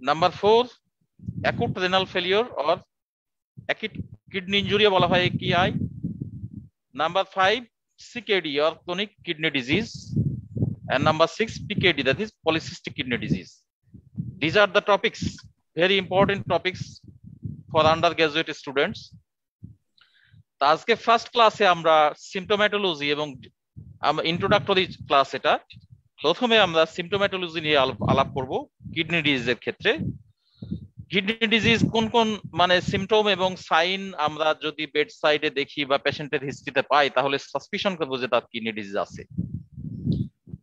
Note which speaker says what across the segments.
Speaker 1: Number 4 acute renal failure or acute kidney injury বলা হয় AKI। Number 5 CKD or chronic kidney disease, and number 6 PKD, that is polycystic kidney disease. These are the topics, very important topics for undergraduate students. তো আজকে first ক্লাসে আমরা সিম্পটোম্যাটোলজি এবং introductory class. এটা প্রথমে আমরা সিম্পটোম্যাটোলজি নিয়ে আলাপ করব কিডনি ডিজিজের ক্ষেত্রে। কিডনি ডিজিজ কোন কোন মানে সিমটম এবং সাইন আমরা যদি বেড সাইডে দেখি বা পেশেন্টের হিস্ট্রিতে পাই তাহলে সাসপিশন করবো যে তার কিডনি ডিজিজ আছে।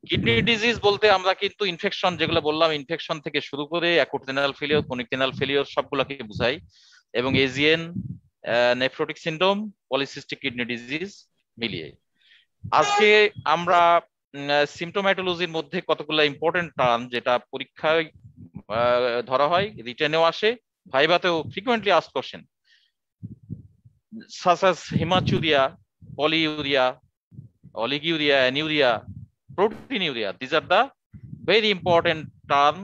Speaker 1: কিডনি ডিজিজ বলতে আমরা কিন্তু ইনফেকশন যেগুলো বললাম, ইনফেকশন থেকে শুরু করে acute renal failure, chronic renal failure সবগুলোকে বুঝাই, এবং AGN, nephrotic syndrome, polycystic kidney disease মিলিয়ে। আজকে আমরা সিম্পটোম্যাটোলজির মধ্যে কতগুলো ইম্পর্টেন্ট টার্ম যেটা পরীক্ষায় ধরা হয়, রিটেনেও আসে, ভাইভাতেও frequently asked question, such as hematuria, polyuria, oliguria, anuria, proteinuria. These are the very important term,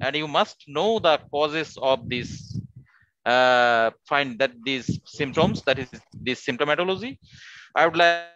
Speaker 1: and you must know the causes of this. Find that these symptoms, that is this symptomatology. I would like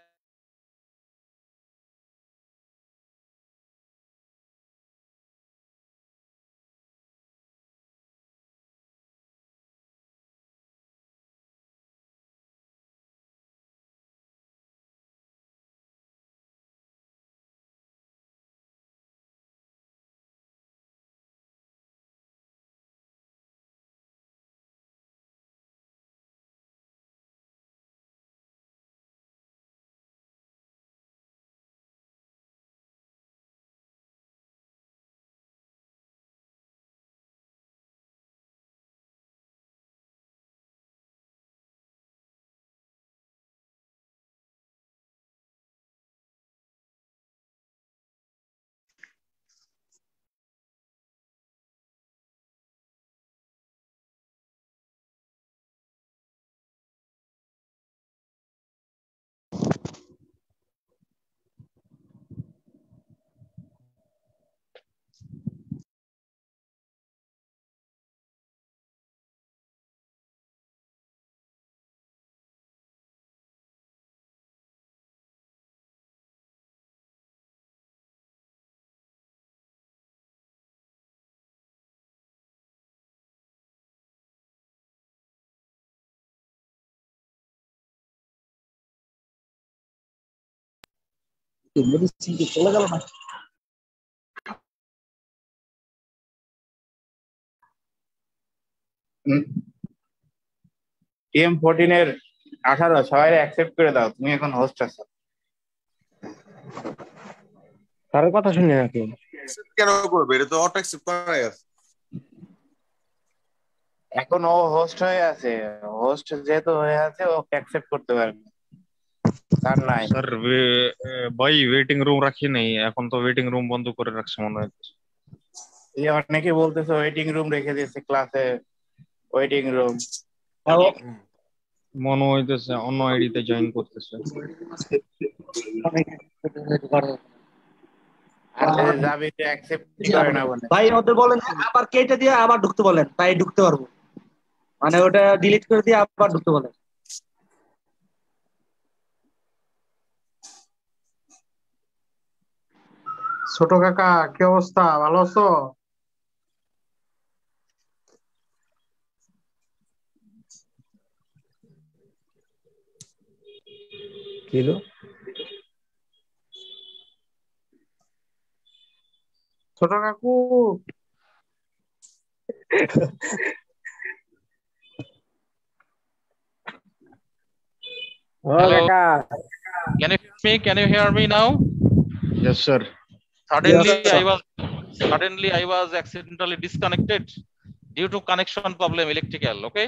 Speaker 2: চলে গেল না। TM14 এর 18 সবাই accept করে দাও, তুমি এখন host আছো।
Speaker 3: কার কথা শুনে নাকি
Speaker 4: কেন করবে? এটা তো অটো অ্যাকসেপ্ট করাই আছে।
Speaker 2: এখন ও হোস্ট হয়ে আছে, হোস্ট যেহেতু হয়ে আছে ও অ্যাকসেপ্ট করতে পারবে। তার নাই
Speaker 5: স্যার ভাই ওয়েটিং রুম রাখি নাই, এখন তো ওয়েটিং রুম বন্ধ করে রাখছে মনে হচ্ছে।
Speaker 2: এই অনেকে বলতেছে ওয়েটিং রুম রেখে দিয়েছে ক্লাসে, ওয়েটিং রুম
Speaker 5: মনে হইতেছে অন্য আইডিতে জয়েন করতেছে।
Speaker 2: যাবে অ্যাকসেপ্ট করে না বলে
Speaker 3: ভাই ওদের বলেন আবার কেটে দিয়ে আবার ঢুকতে বলেন, তাই ঢুকতে পারবো, মানে ওটা ডিলিট করে দিয়ে আবার ঢুকতে বলেন।
Speaker 6: ছোট কাকা কি অবস্থা, ভালো আছো?
Speaker 3: কিলো
Speaker 6: ছোট কাকু
Speaker 1: Hello. Can you hear me now?
Speaker 5: Yes sir.
Speaker 1: Suddenly I was accidentally disconnected due to connection problem, electrical. Okay.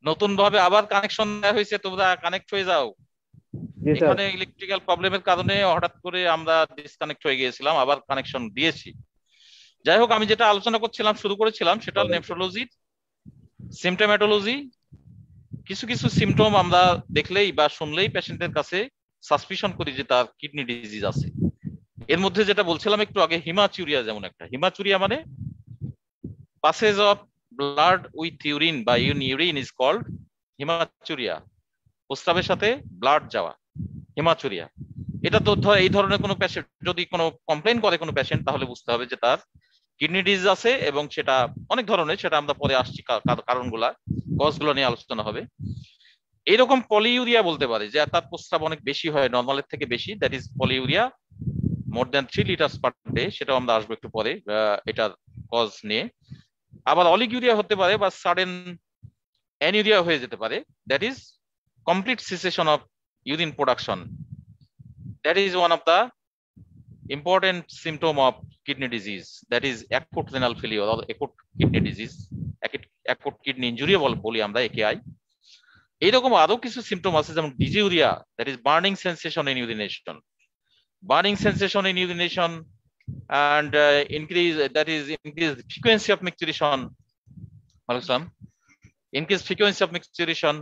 Speaker 1: নতুন ভাবে আবার কানেকশন দেওয়া হয়েছে, তোমরা কানেক্ট হয়ে যাও। এখানে ইলেকট্রিক্যাল প্রবলেমের কারণে হঠাৎ করে আমরা ডিসকানেক্ট হয়ে গিয়েছিলাম, আবার কানেকশন দিয়েছি। যাই হোক, আমি যেটা আলোচনা করছিলাম, শুরু করেছিলাম, সেটা নেফ্রোলজি, সিমটোম্যাটোলজি। কিছু কিছু সিমটম আমরা দেখলেই বা শুনলেই পেশেন্টের কাছে সাসপিশন করি যে তার কিডনি ডিজিজ আছে। এর মধ্যে যেটা বলছিলাম একটু আগে, হিমাচুরিয়া যেমন একটা, হিমাচুরিয়া মানে passage of blood with urine by urine is called haematuria. প্রস্রাবের সাথে ব্লাড যাওয়া, হিমাচুরিয়া। এটা তো এই ধরনের কোনো পেশেন্ট যদি কোনো কমপ্লেন করে কোনো পেশেন্ট, তাহলে বুঝতে হবে যে তার কিডনি ডিজিজ আছে, এবং সেটা অনেক ধরনের, সেটা আমরা পরে আসছি কারণগুলা, কজগুলো নিয়ে আলোচনা হবে। এইরকম পলিউরিয়া বলতে পারে যে তার প্রস্রাব অনেক বেশি হয়, নর্মালের থেকে বেশি, that is polyuria, more than 3 litres per day, সেটাও আমরা আসবো একটু পরে এটার কজ নিয়ে। আবার অলিগুরিয়া হতে পারে বা সাডেন অ্যানিউরিয়া হয়ে যেতে পারে, that is complete সিসেশন of urine production, that is one of the important symptom of kidney disease, that is acute renal failure or acute kidney disease, acute kidney injury বলি আমরা AKI। এইরকম আরো কিছু সিমটম আছে, যেমন ডিজিউরিয়া, that is burning sensation in urination, burning sensation in urination, and increased frequency of micturition, increased frequency of micturition,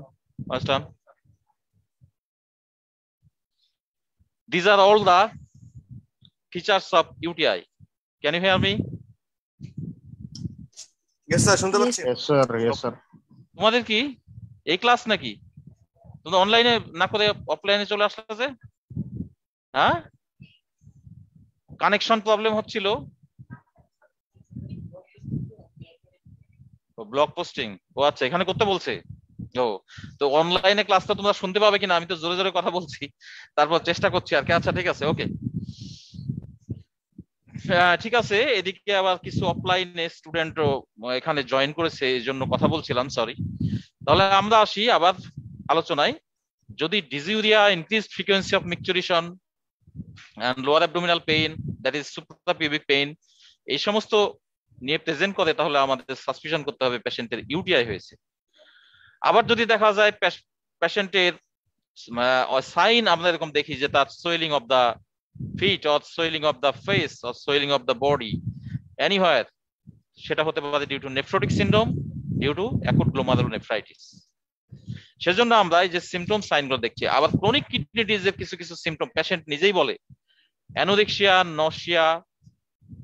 Speaker 1: these are all the features of UTI. Can you hear me?
Speaker 4: Yes sir, শুনতে পাচ্ছি।
Speaker 5: Yes sir, yes sir.
Speaker 1: তোমাদের কি এই class নাকি? তোমরা অনলাইনে না করে অফলাইনে চলে আসলে যে? হ্যাঁ, কানেকশন প্রবলেম হচ্ছিল, ব্লগ পোস্টিং, ও আচ্ছা, এখানে করতে বলছে। ও তো অনলাইনে ক্লাসটা তোমরা শুনতে পাবে কিনা, আমি তো জোরে জোরে কথা বলছি, তারপর চেষ্টা করছি আর কি। আচ্ছা ঠিক আছে, ওকে, ঠিক আছে। এদিকে আবার কিছু অফলাইনে স্টুডেন্টও এখানে জয়েন করেছে, এই জন্য কথা বলছিলাম, সরি। তাহলে আমরা আসি আবার আলোচনায়। যদি dysuria, increased frequency of micturition and lower abdominal pain, that is suprapubic pain, এই সমস্ত নিয়ে প্রেজেন্ট করে, তাহলে আমাদের সাসপিশন করতে হবে পেশেন্টের ইউটিআই হয়েছে। আবার যদি দেখা যায় পেশেন্টের সাইন আমরা এরকম দেখি যে তার swelling of the feet or swelling of the face or swelling of the body anywhere, সেটা হতে পারে due to nephrotic syndrome, due to acute glomerulonephritis. সেজন্য আমরা এই যে সিমটম সাইনগুলো দেখছি। আবার ক্রনিক কিডনি ডিজিজের কিছু কিছু সিমটম পেশেন্ট নিজেই বলে, anorexia, nausea,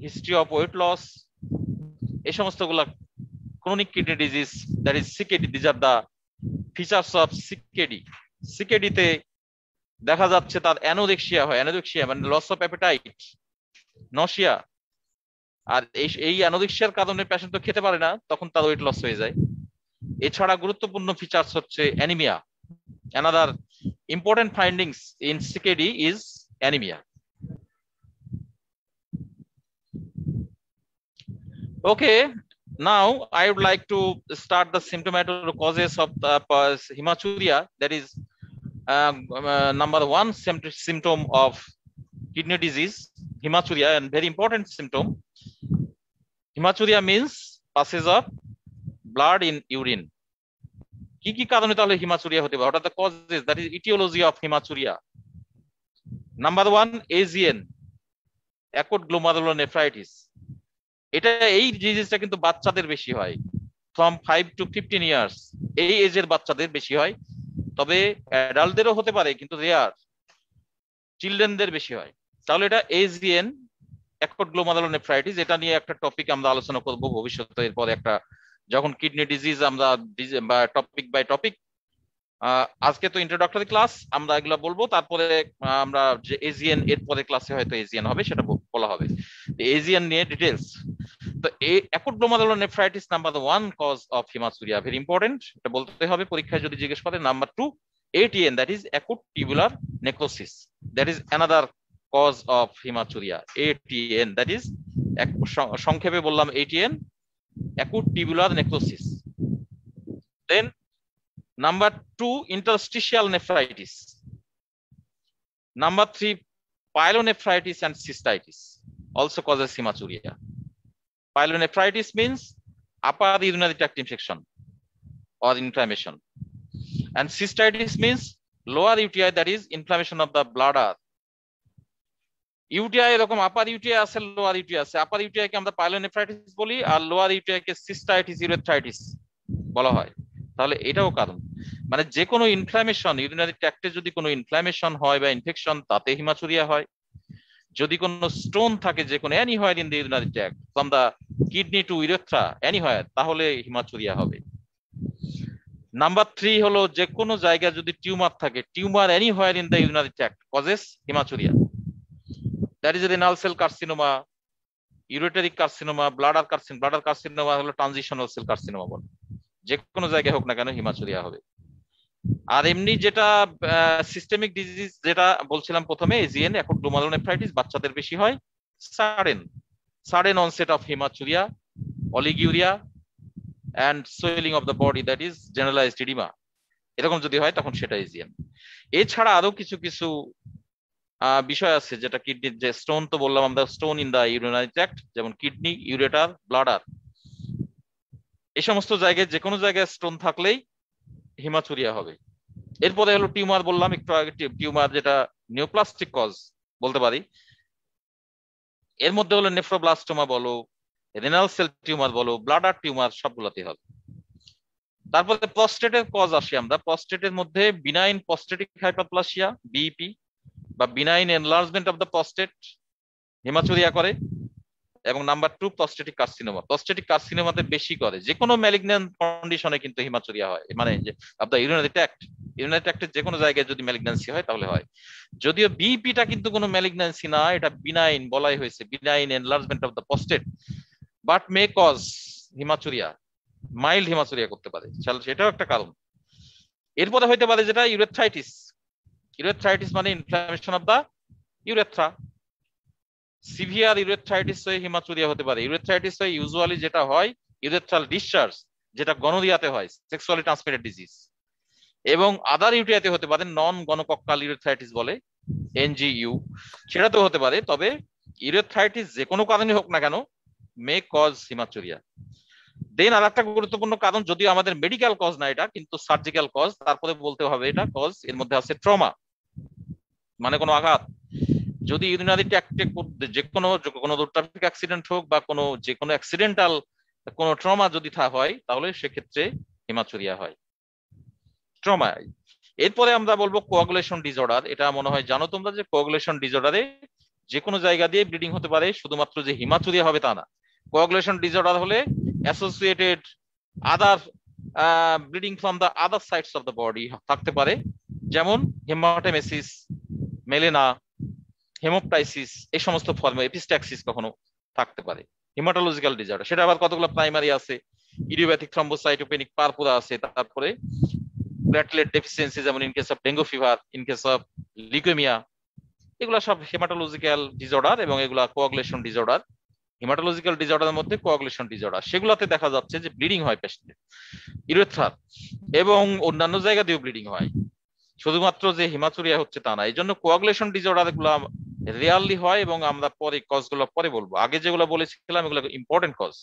Speaker 1: history of weight loss, এই সমস্তগুলা chronic kidney disease, that is CKD. These are the features of CKD. সিকেডিতে দেখা যাচ্ছে তার অ্যানোরেক্সিয়া হয়, অ্যানোরেক্সিয়া মানে লস অফ অ্যাপেটাইট, নশিয়া। আর এই অ্যানোরেক্সিয়ার কারণে পেশেন্ট তো খেতে পারে না, তখন তার ওয়েট লস হয়ে যায়। এছাড়া গুরুত্বপূর্ণ ফিচার্স হচ্ছে anaemia. Another important findings in CKD is anaemia. Okay, now I would like to start the symptomatic causes of the hematuria, that is number one symptom of kidney disease, hematuria, and very important symptom. Hematuria means passage of blood in urine. কি কি কারণে তাহলে haematuria হতে পারে? What are the causes, that is etiology of hematuria? Number one, AGN, acute glomerulonephritis. এটা এই ডিজিজটা কিন্তু বাচ্চাদের বেশি হয়, from 5 to 15 years, এই এজের বাচ্চাদের বেশি হয়। তবে অ্যাডাল্টদেরও হতে পারে, কিন্তু রেয়ার, চিলড্রেনদের বেশি হয়। তাহলে এটা এজিএন, অ্যাকুট গ্লোমেরুলোনেফ্রাইটিস। এটা নিয়ে একটা টপিক আমরা আলোচনা করব ভবিষ্যতে, এরপর একটা যখন কিডনি ডিজিজ আমরা টপিক বাই টপিক। আজকে তো ইন্ট্রোডাক্টরি ক্লাস, আমরা এগুলো বলবো, তারপরে আমরা যে এজিএন এর পরে ক্লাসে হয়তো এজিএন হবে, সেটা বলা হবে। এজিএন নিয়ে ডিটেলস। তো acute glomerulonephritis number one cause of haematuria, very important, এটা বলতে হবে পরীক্ষায় যদি জিজ্ঞেস করে। Number two, ATN, that is acute tubular necrosis, that is another cause of hematuria. ATN, that is সংক্ষেপে বললাম ATN, acute tubular necrosis. Then number two, interstitial nephritis. Number three, pyelonephritis and cystitis also causes hematuria. Pyelonephritis means upper urinary tract infection or inflammation, and cystitis means lower UTI, that is inflammation of the bladder. UTI এরকম আপার UTI আছে, lower UTI আছে। আপার UTI কে আমরা pyelonephritis বলি, আর lower UTI কে cystitis, urethritis বলা হয়। তাহলে এটাও কারণ, মানে যে কোনো ইনফ্লামেশন, ইউরিনারি ট্র্যাক্টে যদি কোনো ইনফ্লামেশন হয় বা ইনফেকশন, তাতে হিমাচুরিয়া হয়। যদি কোনো স্টোন থাকে যে কোনো anywhere in the urinary tract from the kidney to urethra anywhere, তাহলে হিমাচুরিয়া হবে। নাম্বার 3 হলো যে কোনো জায়গায় যদি টিউমার থাকে, tumour anywhere in the urinary tract causes hematuria. That is renal cell carcinoma, ureteric carcinoma, bladder carcinoma হলো transitional cell carcinoma বলে। যে কোনো জায়গায় হোক না কেন হিমাচুরিয়া হবে। আর এমনি যেটা সিস্টেমিক ডিজিজ যেটা বলছিলাম প্রথমে, এজিএন এখন গ্লোমারুলোনেফ্রাইটিস বাচ্চাদের বেশি হয়, sudden onset of haematuria, oliguria and swelling of the body, that is generalized edema, এরকম যদি হয় তখন সেটা এজিএন। এছাড়া আরো কিছু কিছু বিষয় আছে যেটা কিডনির, যে স্টোন তো বললাম আমরা, stone in the urinary tract, যেমন কিডনি, ইউরেটার, ব্লাডার, এই সমস্ত জায়গায় যে কোনো জায়গায় স্টোন থাকলেই হিমাচুরিয়া হবে। এরপরে হলো টিউমার, বললাম একটু আগে টিউমার যেটা নিওপ্লাস্টিক কজ বলতে পারি, এর মধ্যে হলো নেফ্রোব্লাস্টোমা বলো, রেনাল সেল টিউমার বলো, ব্লাডার টিউমার, সবগুলোতে হবে। তারপরে প্রস্টেটের কজ আসি আমরা। প্রস্টেটের মধ্যে বিনাইন প্রস্টেটিক হাইপারপ্লাসিয়া, বিইপি বা benign enlargement of the prostate haematuria করে। এবং নাম্বার 2 প্রস্টেটিক কার্সিনোমা। প্রস্টেটিক কার্সিনোমাতে বেশি করে, যে কোনো ম্যালিগন্যান্ট কন্ডিশনে কিন্তু হিমাচুরিয়া হয়, মানে যে অফ দ্য ইউরিনারি ট্র্যাক্টের যে কোনো জায়গায় যদি ম্যালিগন্যান্সি হয় তাহলে হয়। যদিও বিইপিটা কিন্তু কোনো ম্যালিগন্যান্সি না, এটা বিনাইন বলাই হয়েছে, benign enlargement of the prostate, but may cause haematuria, mild haematuria করতে পারে, সেটাও একটা কারণ। এরপরে হইতে পারে যেটা ইউরেথ্রাইটিস। ইউরেথ্রাইটিস মানে inflammation of the urethra. Severe urethritis হয়ে হিমাচুরিয়া হতে পারে। ইউরেথ্রাইটিস হয়ে ইউজুয়ালি যেটা হয় ইউরেথ্রাল ডিসচার্জ, যেটা গনোরিয়াতে হয়, সেক্সুয়ালি ট্রান্সমিটেড ডিজিজ, এবং আদার ইউটিআইতে হতে পারে, নন গনোকক্কাল ইউরেথ্রাইটিস বলে, এনজিইউ, সেটাতেও হতে পারে। তবে ইউরেথ্রাইটিস যে কোনো কারণে হোক না কেন মে কজ হিমাচুরিয়া। দেন আর একটা গুরুত্বপূর্ণ কারণ, যদিও আমাদের মেডিকেল কজ না এটা, কিন্তু সার্জিক্যাল কজ, তারপরে বলতে হবে এটা কজ। এর মধ্যে আছে ট্রমা, মানে কোনো আঘাত। যদি ইউরিনারি ট্র্যাক্টে যে কোনো ট্রাফিক অ্যাক্সিডেন্ট হোক বা যে কোনো অ্যাক্সিডেন্টাল কোনো ট্রমা যদি হয়, তাহলে সেক্ষেত্রে হিমাচুরিয়া হয়, ট্রমা। এরপরে আমরা বলবো কোয়াগুলেশন ডিসঅর্ডার। এটা মনে হয় জানো তোমরা, যে কোয়াগুলেশন ডিসঅর্ডারে যে কোনো জায়গা দিয়ে ব্লিডিং হতে পারে, শুধুমাত্র যে হিমাচুরিয়া হবে তা না। কোয়াগুলেশন ডিসঅর্ডার হলে associated other bleeding from the other sides of the body থাকতে পারে, যেমন হেমাটেমেসিস, মেলেনা, হেমোপটাইসিস, এই সমস্ত ফর্মে এপিস্ট্যাক্সিস কখনো থাকতে পারে। হিমাটোলজিক্যাল ডিসঅর্ডার সেটা আবার কতগুলো প্রাইমারি আছে, ইডিওপ্যাথিক থ্রম্বোসাইটোপেনিক পারপুরা আছে, তারপরে প্লেটলেট ডেফিসিয়েন্সি, যেমন in case of dengue fever, in case of leukaemia, এগুলা সব হেমাটোলজিক্যাল ডিসঅর্ডার, এবং এগুলা কোয়াগুলেশন ডিসঅর্ডার। হিমাটোলজিক্যাল ডিসঅর্ডারের মধ্যে কোয়াগুলেশন ডিসঅর্ডার, সেগুলাতে দেখা যাচ্ছে যে ব্লিডিং হয় পেশেন্টের ইউরেথ্রার, এবং অন্যান্য জায়গা দিয়েও ব্লিডিং হয়, শুধুমাত্র যে হিমাচুরিয়া হচ্ছে তা না। এই জন্য কোয়াগুলেশন ডিসঅর্ডার গুলো রেয়ারলি হয়, এবং আমরা পরে কজগুলো পরে বলবো। আগে যেগুলো বলেছিলাম এগুলো ইম্পর্টেন্ট কজ।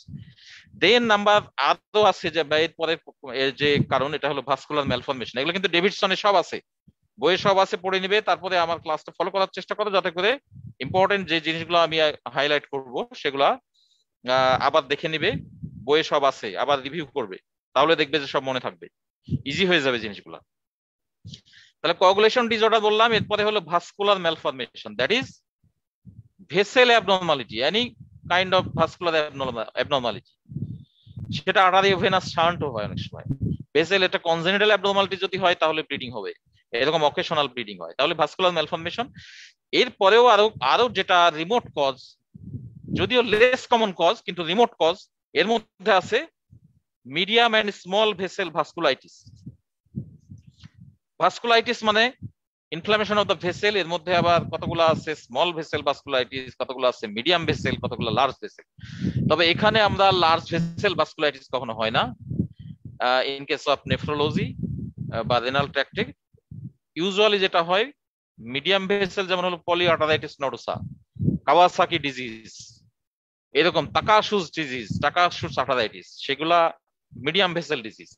Speaker 1: দেন নাম্বার আরো আছে যে এরপরে যে কারণ, এটা হলো ভাস্কুলার ম্যালফরমেশন। এগুলো কিন্তু ডেভিডসনে সব আছে, বইয়ে সব আছে, পড়ে নিবে। তারপরে আমার ক্লাসটা ফলো করার চেষ্টা করো, যাতে করে ইম্পর্টেন্ট যে জিনিসগুলো আমি হাইলাইট করব সেগুলা আবার দেখে নিবে, বইয়ে সব আছে, আবার রিভিউ করবে, তাহলে দেখবে যে সব মনে থাকবে, ইজি হয়ে যাবে জিনিসগুলা। তাহলে কোয়াগুলেশন ডিসঅর্ডার বললাম। এরপরে হলো vascular malformation, that is vessel abnormality, any kind of vascular abnormality. সেটা আর্টারি ভেনাস শান্টও হয় অনেক সময়। ভেসেল এটা কনজেনিটাল অ্যাবনর্মালিটি যদি হয় তাহলে ব্লিডিং হবে, এরকম অকেশনাল ব্লিডিং হয়, তাহলে ভাস্কুলার ম্যালফরমেশন। এরপরেও আরো যেটা রিমোট কজ, যদিও লেস কমন কজ কিন্তু রিমোট কজ, এর মধ্যে আছে medium and small vessel vasculitis. Vasculitis মানে ইনফ্লামেশন অফ দ্য ভেসেল, এর মধ্যে আবার কতগুলো আছে স্মল ভেসেল ভাস্কুলাইটিস, কতগুলো আছে মিডিয়াম ভেসেল, কতগুলো লার্জ ভেসেল। তবে এখানে আমরা লার্জ ভেসেল ভাস্কুলাইটিস কখনো হয় না ইন কেস অফ নেফ্রোলজি বা রেনাল ট্র্যাক্টে। ইউজুয়ালি যেটা হয় মিডিয়াম ভেসেল, যেমন হলো পলিআর্টারাইটিস নোডোসা, কাওয়াসাকি ডিজিজ, এরকম তাকাশুস ডিজিজ, তাকাশুস আর্টারাইটিস, সেগুলা মিডিয়াম ভেসেল ডিজিজ।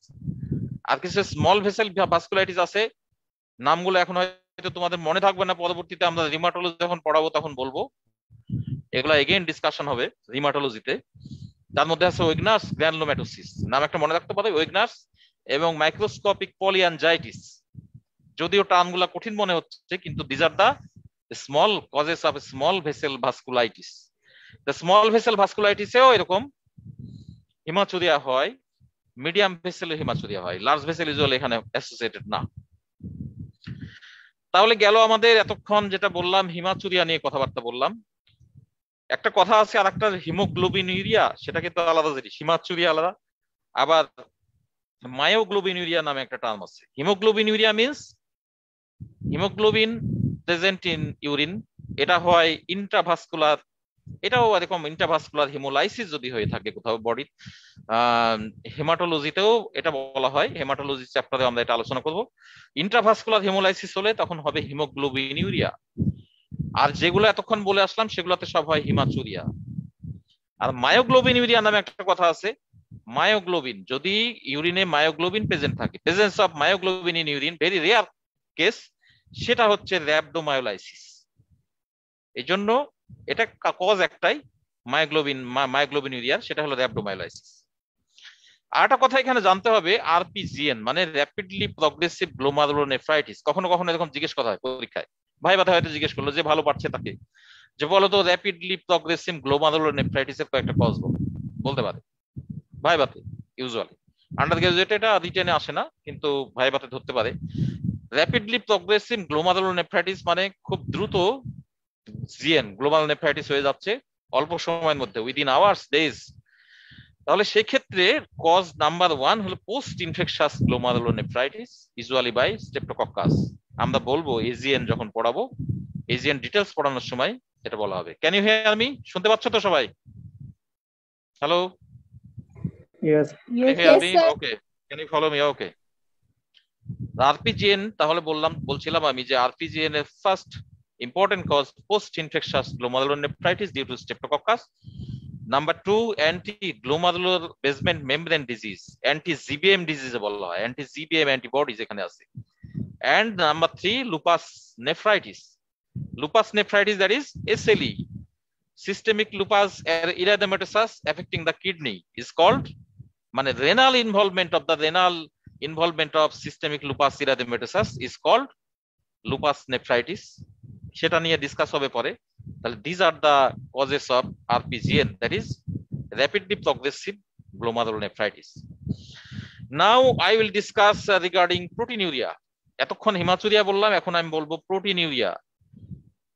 Speaker 1: আর কিছু স্মল ভেসেল ভাস্কুলাইটিস আছে, নামগুলো এখন হয়তো তোমাদের মনে থাকবে না, পরবর্তীতে আমরা রিমাটোলজি যখন পড়াবো তখন বলবো, এগুলা এগেইন ডিসকাশন হবে রিমাটোলজিতে। তার মধ্যে আছে ওয়েগনার্স গ্র্যানুলোম্যাটোসিস, নাম একটা মনে রাখতে পারে, ওয়েগনার্স, এবং মাইক্রোস্কোপিক পলিঅ্যানজাইটিস। যদিও টার্মগুলা কঠিন মনে হচ্ছে, কিন্তু this are the small causes of small vessel vasculitis. The small vessel ভাস্কুলাইটিসেও এরকম হিমাচুরিয়া হয়, মিডিয়াম ভেসেল হিমাচুরিয়া হয়, লার্জ ভেসেল ইউজুয়ালি এখানে অ্যাসোসিয়েটেড না। তাহলে গেল আমাদের এতক্ষণ যেটা বললাম হিমাচুরিয়া নিয়ে কথাবার্তা বললাম। একটা কথা আছে আর একটা হিমোগ্লোবিনুরিয়া, সেটা কিন্তু আলাদা জিনিস, হিমাচুরিয়া আলাদা, আবার মায়োগ্লোবিনুরিয়া নামে একটা টার্ম আছে। Haemoglobinuria means haemoglobin present in urine, এটা হয় ইন্ট্রাভাস্কুলার, এটাও এরকম ইন্ট্রাভাস্কুলার হিমোলাইসিস যদি হয়ে থাকে কোথাও বডি। হেমাটোলজিতেও এটা বলা হয়, হেমাটোলজি চ্যাপ্টারে আমরা এটা আলোচনা করব। ইন্ট্রাভাস্কুলার হিমোলাইসিস হলে তখন হবে হিমোগ্লোবিনুরিয়া, আর যেগুলো এতক্ষণ বলে আসলাম সেগুলোতে সব হয় হিমাচুরিয়া। আর মায়োগ্লোবিনুরিয়া নামে একটা কথা আছে, মায়োগ্লোবিন যদি ইউরিনে মায়োগ্লোবিন প্রেজেন্ট থাকে, presence of myoglobin in urine very rare case, সেটা হচ্ছে র্যাবডোমায়োলাইসিস। এই জন্য এটা কজ একটাই মায়োগ্লোবিনুরিয়ার, সেটা হলো র্যাবডোমায়োলাইসিস। আর একটা কথা এখানে জানতে হবে, আরপিজিএন মানে র্যাপিডলি প্রগ্রেসিভ গ্লোমারুলোনেফ্রাইটিস। কখনো কখনো এরকম জিজ্ঞেস করা হয় পরীক্ষায়, ভাই বাতা হয়তো জিজ্ঞেস করলো যে ভালো পারছে তাকে, যে বলতো র্যাপিডলি প্রগ্রেসিভ গ্লোমারুলোনেফ্রাইটিসের কয়েকটা কজ বলতে পারে ভাই বাতে। ইউজুয়ালি আন্ডার গ্রাজুয়েট এটা রিটেনে আসে না, কিন্তু ভাই বাতে ধরতে পারে। র্যাপিডলি প্রগ্রেসিভ গ্লোমারুলোনেফ্রাইটিস মানে খুব দ্রুত জিএন গ্লোমারুলোনেফ্রাইটিস হয়ে যাচ্ছে অল্প সময়ের মধ্যে, উইদিন আওয়ার্স, ডেজ। তাহলে সেক্ষেত্রে কজ নাম্বার 1 হলো post infectious glomerulonephritis, usually by streptococcus. আমরা বলবো এজিএন যখন পড়াবো, এজিএন ডিটেলস পড়ানোর সময় এটা বলা হবে। Can you hear me? শুনতে পাচ্ছ তো সবাই? Hello,
Speaker 6: Yes.
Speaker 1: can you hear me? Okay, can you follow me? Okay. RPGN তাহলে বলছিলাম আমি যে আরপিজিএন এর first important cause post infectious glomerulonephritis due to streptococcus. Number 2 anti glomerular basement membrane disease, anti GBM ডিজিজে বলা হয়, anti GBM antibodies এখানে আছে। And number 3 lupus nephritis, lupus nephritis that is SLE, systemic lupus erythematosus affecting the kidney is called, মানে renal involvement of systemic lupus erythematosus is called lupus nephritis, সেটা নিয়ে discuss হবে পরে। তাহলে these are the causes of RPGN, that is rapidly progressive glomerulonephritis. Now I will discuss regarding proteinuria. এতক্ষণ haematuria বললাম, এখন আমি বলবো proteinuria,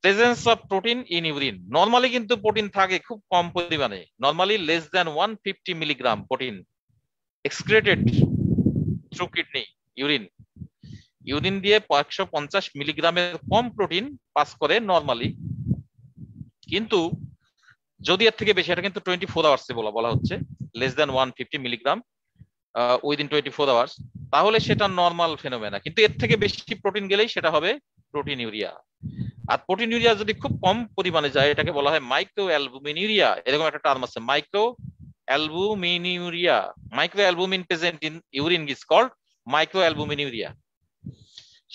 Speaker 1: presence of protein in urine. Normally কিন্তু প্রোটিন থাকে খুব কম পরিমাণে, normally less than 150 milligram protein excreted through kidney urine. Urine দিয়ে 150 মিলিগ্রামের কম প্রোটিন পাস করে নরমালি, কিন্তু যদি এর থেকে বেশি, এটা কিন্তু 24 আওয়ার্স বলা হচ্ছে, less than 150 milligram within 24 hours, তাহলে সেটা নরমাল ফেনোমেনা। কিন্তু এর থেকে বেশি প্রোটিন গেলেই সেটা হবে প্রোটিনিউরিয়া। আর প্রোটিনিউরিয়া যদি খুব কম পরিমাণে যায়, এটাকে বলা হয় মাইক্রো অ্যালবুমিনুরিয়া। এরকম একটা টার্ম আছে, micro albuminuria. Micro albumin present in urine is called micro albuminuria.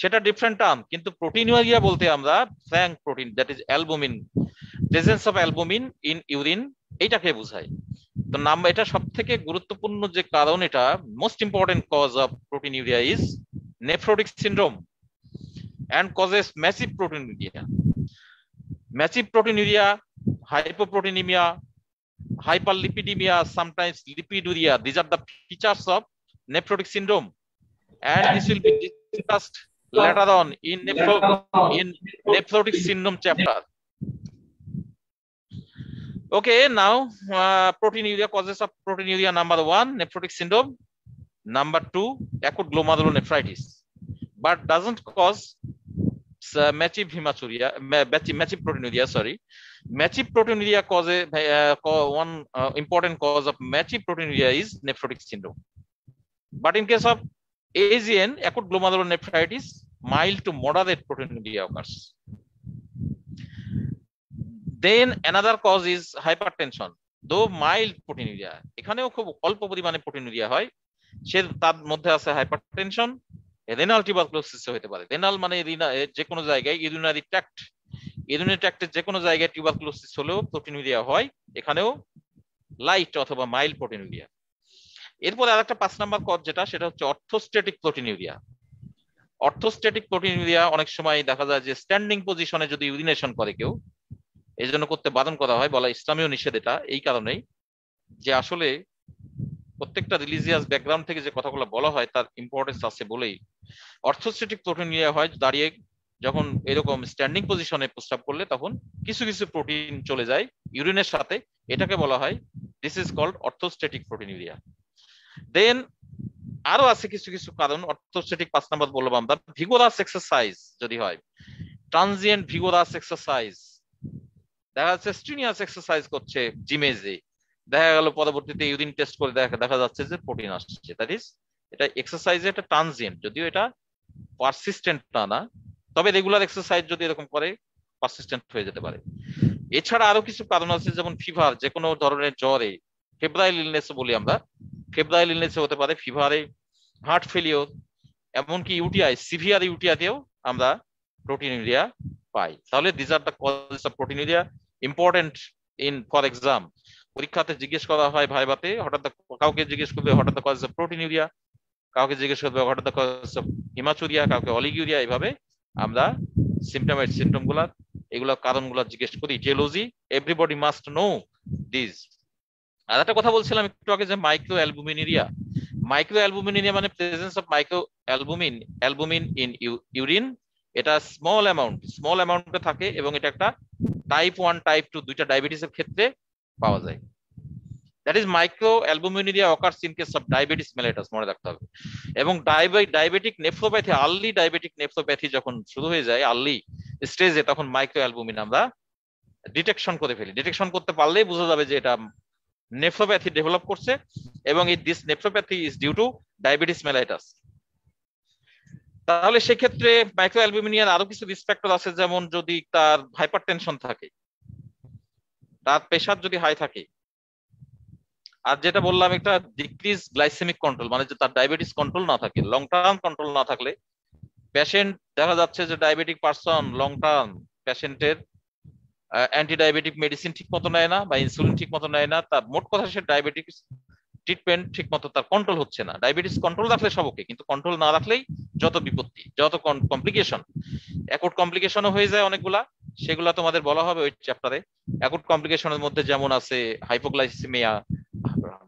Speaker 1: সেটা ডিফারেন্ট টার্ম, কিন্তু প্রোটিনিউরিয়া বলতে আমরা frank protein, that is albumin, presence of albumin in urine, এইটাকে বোঝায়। তো নাম, এটা সব থেকে গুরুত্বপূর্ণ যে কারণ, এটা most important cause of proteinuria is nephrotic syndrome and causes massive proteinuria. Massive proteinuria, hypoproteinemia, hyperlipidemia, sometimes lipiduria. These are the features of nephrotic syndrome, and this will be discussed later on in nephrotic syndrome chapter. Okay, now proteinuria, causes of proteinuria. Number 1, nephrotic syndrome. Number 2, acute glomerulonephritis, but doesn't cause massive hematuria, massive proteinuria. Sorry, massive proteinuria cause one important cause of massive proteinuria is nephrotic syndrome. But in case of AGN, acute glomerulonephritis, mild to moderate proteinuria occurs. Then another cause is hypertension, though mild proteinuria. এখানেও খুব অল্প পরিমাণে proteinuria হয়, সে তার মধ্যে আছে hypertension, renal tuberculosis হতে পারে। রেনাল মানে যে কোনো জায়গায়, ইউরিনারি ট্র্যাক্টের যে কোনো জায়গায় টিউবারকুলোসিস হলেও প্রোটিনুরিয়া হয়, এখানেও লাইট অথবা মাইল্ড প্রোটিনুরিয়া। এরপর আরেকটা 5 নাম্বার কজ যেটা, সেটা হচ্ছে অর্থোস্ট্যাটিক প্রোটিনুরিয়া। অর্থোস্ট্যাটিক প্রোটিনুরিয়া অনেক সময় দেখা যায় যে স্ট্যান্ডিং পজিশনে যদি ইউরিনেশন করে কেউ, এই জন্য করতে বারণ করা হয়, বলা ইসলামীয় নিষেধ এটা এই কারণেই যে আসলে প্রত্যেকটা রিলিজিয়াস ব্যাকগ্রাউন্ড থেকে যে কথাগুলো বলা হয় তার ইম্পর্টেন্স আছে বলেই অর্থোস্ট্যাটিক প্রোটিনুরিয়া হয় দাঁড়িয়ে যখন এরকম স্ট্যান্ডিং পজিশনে প্রস্রাব করলে তখন কিছু কিছু প্রোটিন চলে যায় ইউরিনের সাথে, এটাকে বলা হয় this is called orthostatic proteinuria. Then আরো আছে কিছু কিছু কারণ অর্থোস্ট্যাটিক 5 নাম্বার বললাম আমরা। ভিগোরাস এক্সারসাইজ যদি হয়, ট্রানজিয়েন্ট ভিগোরাস এক্সারসাইজ, দেখা যাচ্ছে স্ট্রিনিয়াস এক্সারসাইজ করছে জিমে, যে দেখা গেল পরবর্তীতে ইউরিন টেস্ট করে দেখা যাচ্ছে যে প্রোটিন আসছে, দ্যাট ইজ এটা এক্সারসাইজ, এটা ট্রানজিয়েন্ট, যদিও এটা পারসিস্টেন্ট না, তবে রেগুলার এক্সারসাইজ যদি এরকম করে পারসিস্টেন্ট হয়ে যেতে পারে। এছাড়া আরো কিছু কারণ আছে, যেমন ফিভার, যে কোনো ধরনের জ্বরে, ফেব্রাইল ইলনেস বলি আমরা, ফেব্রাইল ইলনেস হতে পারে, ফিভারে, হার্ট ফেলিওর, এমনকি ইউটিআই, সিভিয়ার ইউটিআইতেও আমরা প্রোটিনুরিয়া পাই। তাহলে this are the causes of proteinuria important in for exam. পরীক্ষাতে জিজ্ঞেস করা হয় ভাইভাতে, হঠাৎ কাউকে জিজ্ঞেস করবে হঠাৎ দ্য কজেস অফ প্রোটিনুরিয়া, কাউকে জিজ্ঞেস করবে হঠাৎ দ্য কজেস অফ হিমাচুরিয়া, কাউকে অলিগিউরিয়া, এইভাবে আমরা সিমটম গুলা এগুলা কারণগুলো জিজ্ঞেস করি। Geology everybody must know this. আর একটা কথা বলছিলাম একটু আগে যে মাইক্রো অ্যালবুমিনুরিয়া, মাইক্রো অ্যালবুমিনুরিয়া মানে presence of micro albumin in urine. এটা স্মল অ্যামাউন্টে থাকে এবং এটা একটা টাইপ 1 টাইপ 2 দুইটা ডায়াবেটিসের ক্ষেত্রে পাওয়া যায়। That is micro albuminuria occurs in case of diabetes mellitus, মনে রাখতে হবে। এবং diabetic nephropathy, early diabetic nephropathy যখন শুরু হয়ে যায় আর্লি স্টেজে, তখন মাইক্রো অ্যালবুমিন আমরা ডিটেকশন করে ফেলি। ডিটেকশন করতে পারলেই বোঝা যাবে যে এটা নেফ্রোপ্যাথি ডেভেলপ করছে এবং this nephropathy is due to diabetes mellitus. তাহলে সেক্ষেত্রে মাইক্রো অ্যালবুমিনিয়ার আরো কিছু রিস্ক ফ্যাক্টর আছে, যেমন যদি তার হাইপারটেনশন থাকে, তার প্রেশার যদি হাই থাকে, আর যেটা বললাম একটা ডিক্রিজ গ্লাইসেমিক কন্ট্রোল, মানে যে তার ডায়াবেটিস কন্ট্রোল না থাকে, লং টার্ম কন্ট্রোল না থাকলে পেশেন্ট দেখা যাচ্ছে যে ডায়াবেটিক পারসন লং টার্ম পেশেন্টের অ্যান্টি ডায়াবেটিক মেডিসিন ঠিক মতো নেয় না বা ইনসুলিন ঠিক মতো নেয় না, তার মোট কথা সে ডায়াবেটিস ট্রিটমেন্ট ঠিক মতো তার কন্ট্রোল হচ্ছে না। ডায়াবেটিস কন্ট্রোল রাখলে সব ওকে, কিন্তু কন্ট্রোল না রাখলেই যত বিপত্তি, যত কমপ্লিকেশন, অ্যাকুট কমপ্লিকেশনও হয়ে যায় অনেকগুলা, সেগুলা তোমাদের বলা হবে ওই চ্যাপ্টারে। অ্যাকুট কমপ্লিকেশনের মধ্যে যেমন আছে হাইপোগ্লাইসেমিয়া,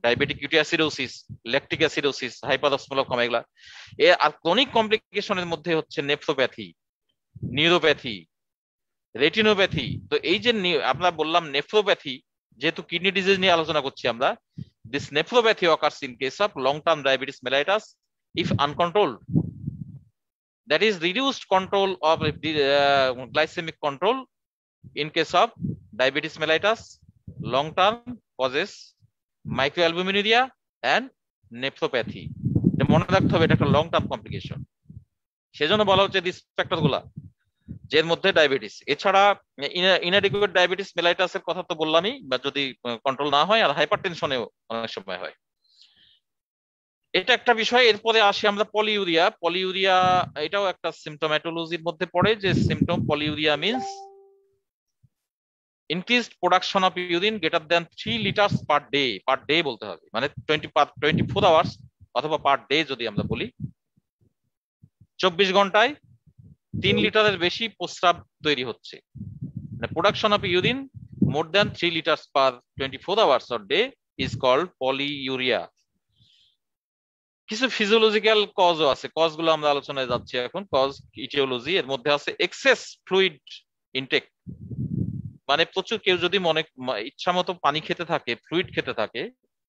Speaker 1: ডায়াবেটিক ইউটিআসিডোসিস, ল্যাকটিক অ্যাসিডোসিস, হাইপারঅসমোলাকমা, এগুলা। আর ক্রনিক কমপ্লিকেশনের মধ্যে হচ্ছে নেফ্রোপ্যাথি, নিউরোপ্যাথি, রেটিনোপ্যাথি। তো এই যে আমরা বললাম নেফ্রোপ্যাথি, যেহেতু কিডনি ডিজিজ নিয়ে আলোচনা করছি আমরা, this nephropathy occurs in case of long-term diabetes mellitus if uncontrolled. That is reduced control of glycemic control in case of diabetes mellitus, long-term causes microalbuminuria and nephropathy. মনে রাখতে হবে এটা একটা লং টার্ম কমপ্লিকেশন, সেজন্য বলা হচ্ছে this factor গুলা, যের মধ্যে ডায়াবেটিস। এছাড়া ইনঅ্যাডিকুয়েট ডায়াবেটিস মেলাইটাসের কথা তো বললামই, বা যদি কন্ট্রোল না হয়, আর হাইপারটেনশনেও অনেক সময় হয়, এটা একটা বিষয়। এরপরে আসি আমরা পলিউরিয়া। পলিউরিয়া এটাও একটা সিমটোম্যাটোলজির মধ্যে পড়ে, যে symptom polyuria means increased production of urine greater than 3 litres per day বলতে হবে, মানে 24 আওয়ার্স অথবা পার ডে যদি আমরা বলি, 24 ঘন্টায় 3 লিটারের বেশি প্রস্রাব তৈরি হচ্ছে, মানে production of urine more than 3 litres per 24 hours or day is called polyuria. কিছু ফিজিওলজিক্যাল কজও আছে, কজ গুলো আমরা আলোচনায় যাচ্ছি এখন। কজ ইটিওলজি, এর মধ্যে আছে এক্সেস ফ্লুইড ইনটেক, মানে প্রচুর কেউ যদি ইচ্ছা মতো পানি খেতে থাকে, ফ্লুইড খেতে থাকে,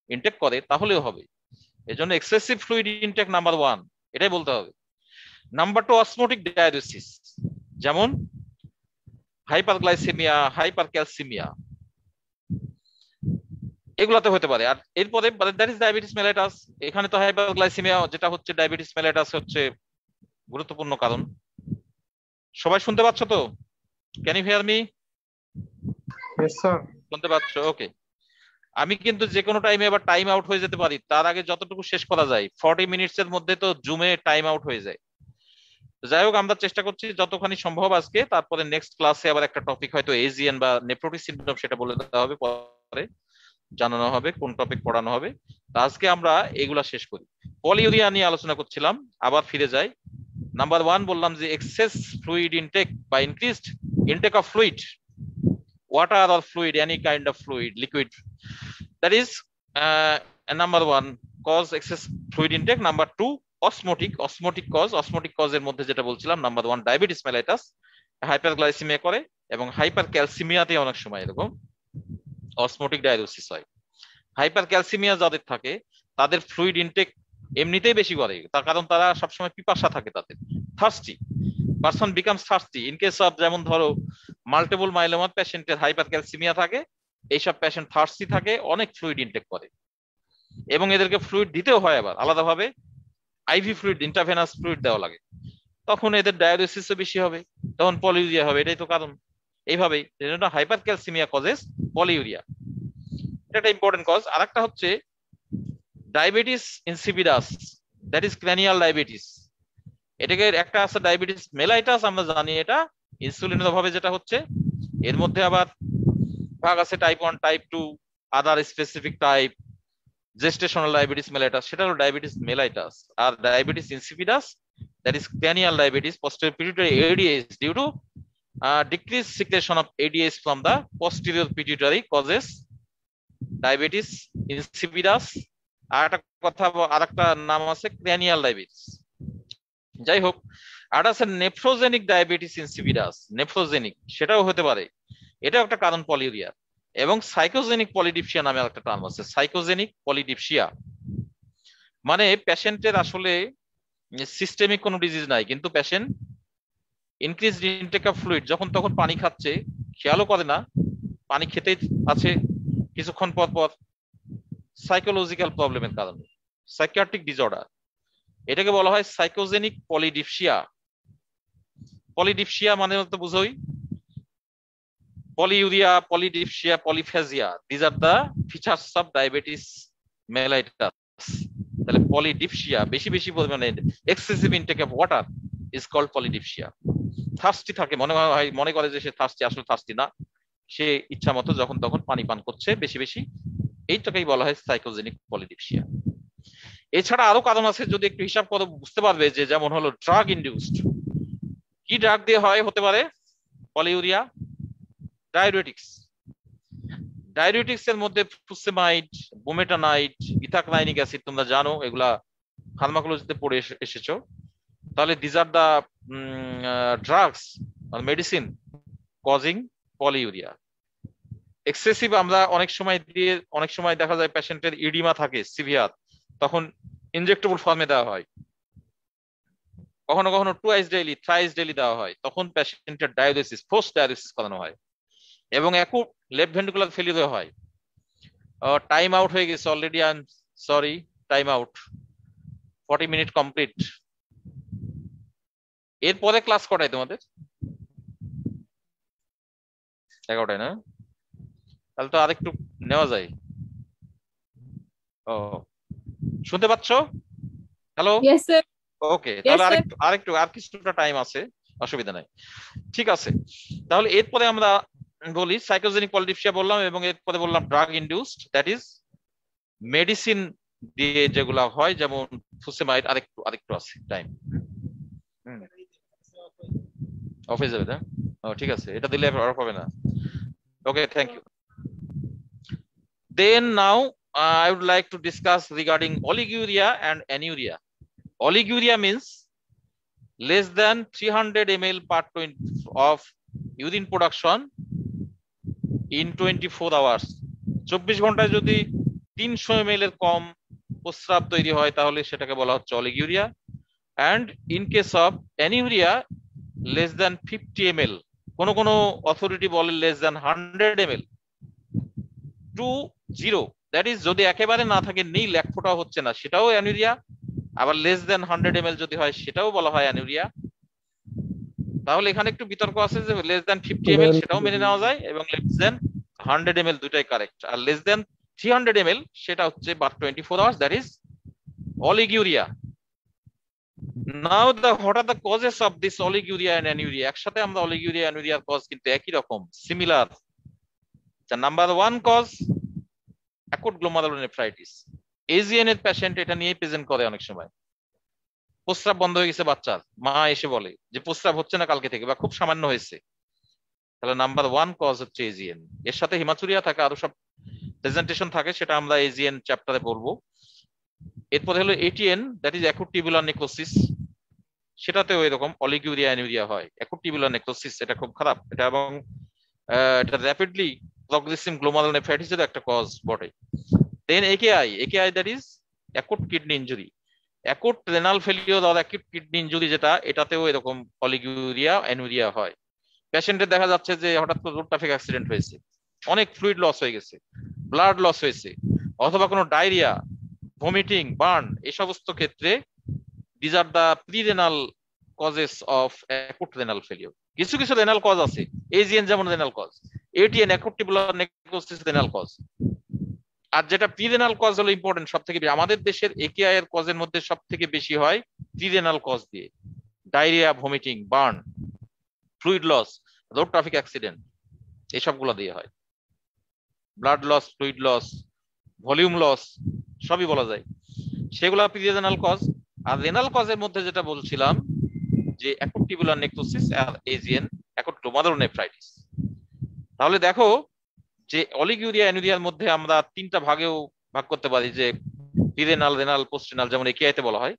Speaker 1: ইনটেক করে, তাহলেও হবে। এজন্য এক্সেসিভ ফ্লুইড ইনটেক নাম্বার 1, এটাই বলতে হবে। নাম্বার 2 অসমোটিক ডায়ারিসিস, যেমন হাইপারগ্লাইসেমিয়া, হাইপারক্যালসিমিয়া, এগুলাতে হতে পারে। আর এরপরে দ্যাট ইজ ডায়াবেটিস মেলাইটাস। এখানে তো হাইপারগ্লাইসেমিয়া যেটা হচ্ছে ডায়াবেটিস মেলাইটাস হচ্ছে গুরুত্বপূর্ণ কারণ। সবাই শুনতে পাচ্ছ তো? Can you hear me?
Speaker 6: Yes, sir.
Speaker 1: শুনতে পাচ্ছ? ওকে। আমি কিন্তু যে কোনো টাইমে আবার টাইম আউট হয়ে যেতে পারি, তার আগে যতটুকু শেষ করা যায় 40 মিনিটসের মধ্যে তো জুমে টাইম আউট হয়ে যায়। যাই হোক, আমরা চেষ্টা করছি যতখানি সম্ভব আজকে, তারপরে নেক্সট ক্লাসে আবার একটা টপিক হয়তো এজিএন বা নেফ্রোটিক সিনড্রোম, সেটা বলে দেওয়া হবে, পরে জানানো হবে কোন টপিক পড়ানো হবে। আজকে আমরা এগুলা শেষ করি। পলিউরিয়া নিয়ে আলোচনা করছিলাম, আবার ফিরে যাই। নাম্বার 1 বললাম যে এক্সেস ফ্লুইড ইনটেক বা increased intake of fluid, water or fluid, any kind of fluid, liquid, that is number 1 cause excess fluid intake. Number 2 osmotic cause এর মধ্যে যেটা বলছিলাম, নাম্বার 1 ডায়াবেটিস মেলাইটাস হাইপারগ্লাইসেমিয়া করে, এবং হাইপারক্যালসিমিয়াতে অনেক সময় এরকম অসমোটিক ডায়াবেটিস হয়। হাইপারক্যালসিমিয়া যাদের থাকে তাদের ফ্লুইড ইনটেক এমনিতেই বেশি করে, তার কারণ তারা সবসময় পিপাসা থাকে, তাদের thirsty person becomes thirsty. In case of যেমন ধরো মাল্টিপল মাইলোমা পেশেন্টের হাইপারক্যালসিমিয়া থাকে, এইসব পেশেন্ট থার্স্টি থাকে, অনেক ফ্লুইড ইনটেক করে, এবং এদেরকে ফ্লুইড দিতেও হয় আবার আলাদাভাবে, আইভি ফ্লুইড, ইন্টারভেনাস ফ্লুইড দেওয়া লাগে, তখন এদের ডায়াবেটিসও বেশি হবে, তখন পলিউরিয়া হবে, এটাই তো কারণ। এইভাবেই হাইপারক্যালসিমিয়া কজেস পলিউরিয়া, এটা একটা ইম্পর্টেন্ট কজ। আর একটা হচ্ছে diabetes insipidus, that is cranial diabetes. এটাকে একটা আছে ডায়াবেটিস মেলাইটাস, আমরা জানি এটা ইনসুলিনের অভাবে যেটা হচ্ছে। এর মধ্যে আবার ভাগ আছে type 1, type 2, other specific type. Gestational diabetes mellitus সেটা হলো ডায়াবেটিস মেলাইটাস, আর diabetes insipidus that is cranial diabetes posterior pituitary ADAs due to decreased secretion of ADAs from the posterior pituitary causes diabetes insipidus। আর একটা কথা, আর একটা নাম আছে cranial diabetes. যাই হোক, আর আছে নেফ্রোজেনিক ডায়াবেটিস ইনসিপিডাস, নেফ্রোজেনিক সেটাও হতে পারে, এটাও একটা কারণ পলিউরিয়া। এবং সাইকোজেনিক পলিডিপসিয়া নামে একটা টার্ম আছে, সাইকোজেনিক পলিডিপসিয়া, মানে পেশেন্টের আসলে সিস্টেমিক কোনো ডিজিজ নাই, কিন্তু patient increased intake of fluid, যখন তখন পানি খাচ্ছে, খেয়ালও করে না পানি খেতেই আছে কিছুক্ষণ পর পর, সাইকোলজিক্যাল প্রবলেমের কারণে, সাইকিয়াট্রিক ডিসঅর্ডার, এটাকে বলা হয় সাইকোজেনিক পলিডিপসিয়া। পলিডিপসিয়া মানে তো বুঝোই, polyuria, polydipsia, polyphagia, these are the features of diabetes mellitus। তাহলে polydipsia বেশি বেশি পরিমাণে excessive intake of water is called polydipsia। Thirsty থাকে, মনে করে যে সে থার্স্টি, আসলে থার্স্টি না, সে ইচ্ছা মতো যখন তখন পানি পান করছে বেশি বেশি, এইটাকেই বলা হয় সাইকোজেনিক পলিডিপসিয়া। এছাড়া আরো কারণ আছে, যদি একটু হিসাব করে বুঝতে পারবে, যে যেমন হলো ড্রাগ ইনডিউসড, কি ড্রাগ দিয়ে হয় হতে পারে পলিউরিয়া? ডায়োরেটিক্স। ডায়োরেটিক্স এর মধ্যে ফুসেমাইড, বুমেটানাইড, ইথাকলাইনিক অ্যাসিড, তোমরা জানো এগুলা ফার্মাকোলজিতে পড়ে এসেছো। তাহলে দিস আর দা ড্রাগস আর মেডিসিন কজিং পলিউরিয়া। এক্সেসিভ আমরা অনেক সময় দেখা যায় পেশেন্টের ইডিমা থাকে সিভিয়ার, তখন ইনজেক্টেবল ফর্মে দেওয়া হয়, কখনো কখনো টুয়াইস ডেইলি, থ্রাইস ডেইলি দেওয়া হয়, তখন পেশেন্টের ডায়ালিসিস, ফোর্সড ডায়ালিসিস করানো হয়, এবং অ্যাকুট লেফট ভেন্ট্রিকুলার ফেলিওর হয়। টাইম আউট হয়ে গেছে already, I am sorry, time out, 40 minute complete. এরপরে ক্লাস কটায় তোমাদের? 11টায় না? তাহলে তো আরেকটু নেওয়া যায়। ও, শুনতে পাচ্ছ? Hello,
Speaker 7: Yes, sir.
Speaker 1: ওকে,
Speaker 7: Yes,
Speaker 1: তাহলে
Speaker 7: sir.
Speaker 1: আর কিছুটা টাইম আছে, অসুবিধা নাই, ঠিক আছে। তাহলে এরপরে আমরা বলি সাইকোজেনিক পলিডিপসিয়া বললাম, এবং এরপরে বললাম drug induced, that is medicine দিয়ে যেগুলা হয়, যেমন ফুসেমাইড। আরেকটু আছে টাইম, অফিস যাবে না? ও ঠিক আছে, এটা দিলে আর হবে না। Okay, thank you. Then now I would like to discuss regarding oliguria and anuria. Oliguria means less than 300 ml per 20 of urine production in 24 hours. 24 ঘন্টায় যদি 300 ml এর কম প্রস্রাব তৈরি হয় তাহলে সেটাকে বলা হচ্ছে oliguria, and in case of anuria less than 50 ml, কোন অথরিটি বলে less than 100 ml to 0, that is যদি একেবারে না থাকে, নীল এক ফোঁটা হচ্ছে না, সেটাও অ্যানুরিয়া। আবার লেস দেন 100 ml যদি হয় সেটাও বলা হয় অ্যানুরিয়া। তাহলে এখানে একটু বিতর্ক আছে যে লেস দেন 50 ml সেটাও মেনে নেওয়া যায়, এবং লেস দেন 100 ml দুটাই কারেক্ট, আর লেস দেন 300 ml সেটা হচ্ছে but 24 hours, that is oliguria. Now what are the causes of this oliguria and anuria? একসাথে আমরা oliguria anuria এর কজ কিন্তু একই রকম, similar. Number 1 cause acute glomerulonephritis. AGN এর পেশেন্ট এটা নিয়ে প্রেজেন্ট করে অনেক সময়। প্রস্রাব বন্ধ হয়ে গেছে বাচ্চার, মা এসে বলে যে প্রস্রাব হচ্ছে না কালকে থেকে বা খুব সামান্য হয়েছে, তাহলে নাম্বার 1 কজ হচ্ছে এজিএন। এর সাথে হিমাচুরিয়া থাকে, আরো সব প্রেজেন্টেশন থাকে, সেটা আমরা এজিএন চ্যাপ্টারে পড়বো। এরপরে হলো ATN, that is acute tubular necrosis. সেটাতেও এরকম অলিগিউরিয়া অ্যানুরিয়া হয়। অ্যাকুট টিবুলার নেক্রোসিস এটা খুব খারাপ, এটা এবং এটা র্যাপিডলি প্রগ্রেসিভ গ্লোমারুলার নেফ্রাইটিসের একটা কজ বটে। Then AKI that is acute kidney injury, acute renal failure আর অ্যাকুট কিডনি ইনজুরি যেটা, এটাতেও এরকম অলিগিউরিয়া অ্যানুরিয়া হয়। পেশেন্টের দেখা যাচ্ছে যে হঠাৎ করে রোড ট্রাফিক অ্যাক্সিডেন্ট হয়েছে, অনেক ফ্লুইড লস হয়ে গেছে, ব্লাড লস হয়েছে, অথবা কোনো ডায়রিয়া, ভমিটিং, বার্ন, এই সমস্ত ক্ষেত্রে these are the pre-renal causes of acute renal failure. কিছু কিছু রেনাল কজ আছে, এজিএন যেমন renal cause, ATN acute tubular necrosis renal cause. আর যেটা প্রি-রেনাল কজ হলো ইম্পর্টেন্ট, সব থেকে আমাদের দেশের একেআই এর কজের মধ্যে সব থেকে বেশি হয় প্রি-রেনাল কজ দিয়ে, diarrhoea, vomiting, burn, fluid loss, road traffic accident, এইসবগুলো দিয়ে হয়। Blood loss, fluid loss, volume loss, সবই বলা যায়, সেগুলো প্রি-রেনাল কজ। আর রেনাল কজের মধ্যে যেটা বলছিলাম যে অ্যাকুট টিবুলার নেক্রোসিস আর এজিএন, অ্যাকুট গ্লোমারুলার নেফ্রাইটিস। তাহলে দেখো যে অলিগিউরিয়া অ্যানুরিয়ার মধ্যে আমরা 3টা ভাগেও ভাগ করতে পারি, যে প্রিরেনাল, রেনাল, পোস্টরেনাল, যেমন একেআইতে বলা হয়।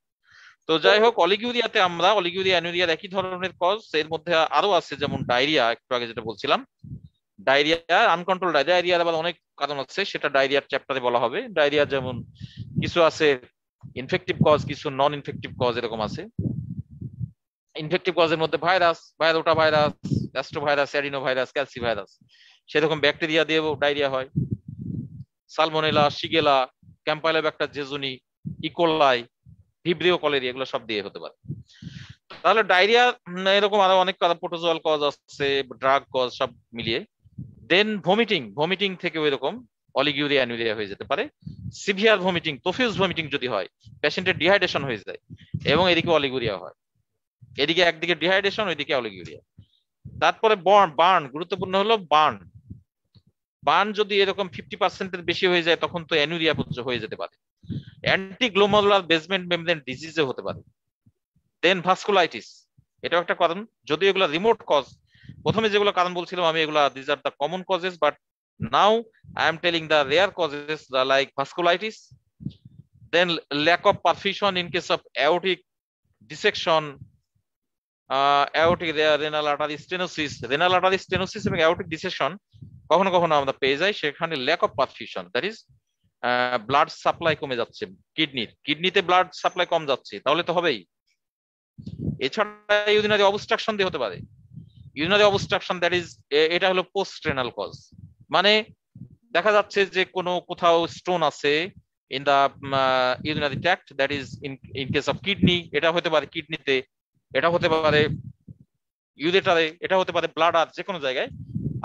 Speaker 1: তো যাই হোক, অলিগিউরিয়াতে আমরা অলিগিউরিয়া অ্যানুরিয়ার একই ধরনের কজ, এর মধ্যে আরো আছে, যেমন ডায়রিয়া, একটু আগে যেটা বলছিলাম ডায়রিয়া, আনকন্ট্রোল ডায়রিয়ার আবার অনেক কারণ আছে, সেটা ডায়রিয়ার চ্যাপ্টারে বলা হবে। ডায়রিয়া যেমন কিছু আছে ইনফেক্টিভ কজ, কিছু নন ইনফেক্টিভ কজ এরকম আছে। ইনফেক্টিভ কজের মধ্যে ভাইরাস, ভাইরোটা ভাইরাস, অ্যাস্ট্রোভাইরাস, অ্যাডিনোভাইরাস, ক্যালসিভাইরাস, সেরকম ব্যাকটেরিয়া দিয়েও ডায়রিয়া হয়। Salmonella, shigella, campylobacter jejuni, E coli, vibrio cholerae, এগুলো সব দিয়ে হতে পারে। তাহলে ডায়রিয়া এরকম আরো অনেক প্রোটোজোয়াল কজ আছে, ড্রাগ কজ, সব মিলিয়ে। দেন ভমিটিং থেকেও এরকম অলিগিউরিয়া অ্যানুরিয়া হয়ে যেতে পারে। সিভিয়ার ভমিটিং, প্রফিউজ ভমিটিং যদি হয়, পেশেন্টের ডিহাইড্রেশন হয়ে যায় এবং এদিকে অলিগুরিয়া হয়, এদিকে একদিকে ডিহাইড্রেশন, ওইদিকে অলিগুরিয়া। তারপরে বার্ন, গুরুত্বপূর্ণ হলো বার্ন যদি এরকম 50% বেশি হয়ে যায়, তখন তো অ্যানুরিয়া হয়ে যেতে পারে। অ্যান্টিগ্লোমারুলার বেসমেন্ট মেমব্রেন ডিজিজে হতে পারে। দেন ভাস্কুলাইটিস, এটাও একটা কারণ, যদিও এগুলো রিমোট কজ। প্রথমে যেগুলো কারণ বলছিলাম আমি, এগুলা these are the common causes, but now I am telling the rare causes like vasculitis. Then lack of perfusion in case of aortic dissection, aortic renal artery stenosis এবং অ্যাওর্টিক ডিসেকশন কখনো কখনো আমরা পেয়ে যাই। সেখানে lack of perfusion, that is blood supply কমে যাচ্ছে, কিডনিতে ব্লাড সাপ্লাই কম যাচ্ছে, তাহলে তো হবেই। এছাড়া ইউরিনারি অবস্ট্রাকশন দিয়ে হতে পারে। ইউরিনারি অবস্ট্রাকশন দ্যাট ইজ, এটা হলো পোস্ট রেনাল কজ, মানে দেখা যাচ্ছে যে কোনো কোথাও স্টোন আছে in the urinary tract, that is in case of kidney, এটা হতে পারে কিডনিতে, এটা হতে পারে ইউরেটারে, এটা হতে পারে ব্লাডার, যে কোনো জায়গায়।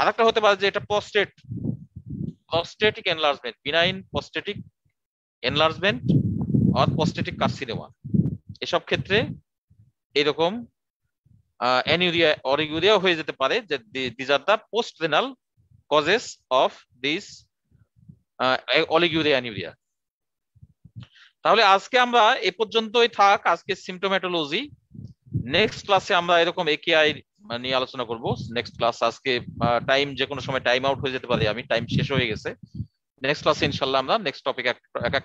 Speaker 1: আর একটা হতে পারে যে এটা prostatic enlargement, benign prostatic enlargement আর প্রস্টেটিক কার্সিনোমা, এসব ক্ষেত্রে এরকম অ্যানুরিয়া, অলিগুরিয়া হয়ে যেতে পারে। যে this are the post renal causes of this oliguria anuria. তাহলে আজকে আমরা এ পর্যন্তই থাক, আজকে সিমটোমেটোলজি। নেক্সট ক্লাসে আমরা এরকম একেআই নিয়ে আলোচনা করব। নেক্সট ক্লাস আজকে টাইম, যে কোনো সময় টাইম আউট হয়ে যেতে পারে, আমি টাইম শেষ হয়ে গেছে। নেক্সট ক্লাসে ইনশাল্লাহ আমরা নেক্সট টপিক এক এক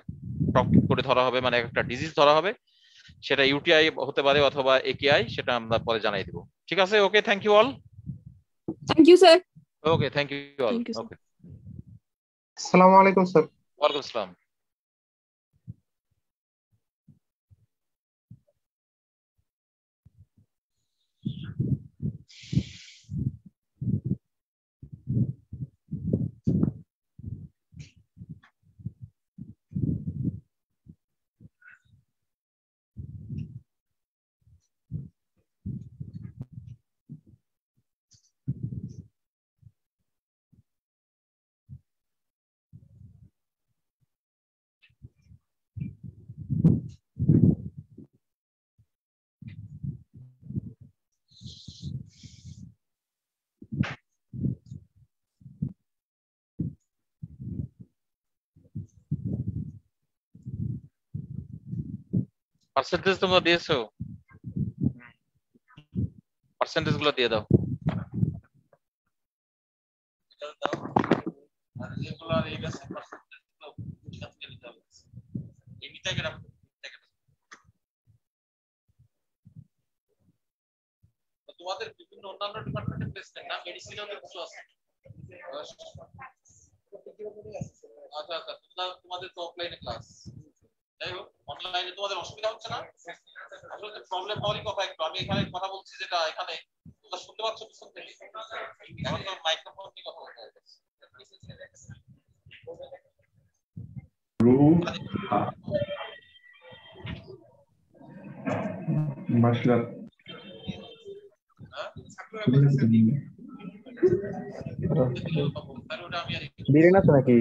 Speaker 1: টপিক করে ধরা হবে, মানে একটা ডিজিজ ধরা হবে, সেটা ইউটিআই হতে পারে অথবা একেআই, সেটা আমরা পরে জানাই দিব। ঠিক আছে, okay, thank you all.
Speaker 7: Thank you, sir.
Speaker 1: Okay, thank you all.
Speaker 7: Thank you, sir.
Speaker 1: Okay,
Speaker 6: আসসালামু আলাইকুম স্যার।
Speaker 1: ওয়ালাইকুম আসসালাম। পার্সেন্টেজ তোমরা দিয়েছো, পার্সেন্টেজ গুলো দিয়ে দাও। দাও আর রেগুলার এই ব্যাচের পার্সেন্টেজ গুলো এখান থেকে নিতে হবে। এমনিতে আগে রাখো। তোমাদের বিভিন্ন অন্যান্য ডিপার্টমেন্টে প্লেসমেন্ট না, মেডিসিনেও তো কিছু আছে। আচ্ছা আচ্ছা, তোমাদের তো অফলাইনে ক্লাস, যাই হোক অনলাইনে তোমাদের অসুবিধা হচ্ছে না? আসলে প্রবলেম হওয়ারই কথা একটু। আমি এখানে কথা বলছি যেটা, এখানে তোমরা শুনতে পাচ্ছ পিছন থেকে? এখন তো মাইক্রোফোন নিয়ে কথা বলতে হবে।
Speaker 8: বিরিয়ানি আছে নাকি?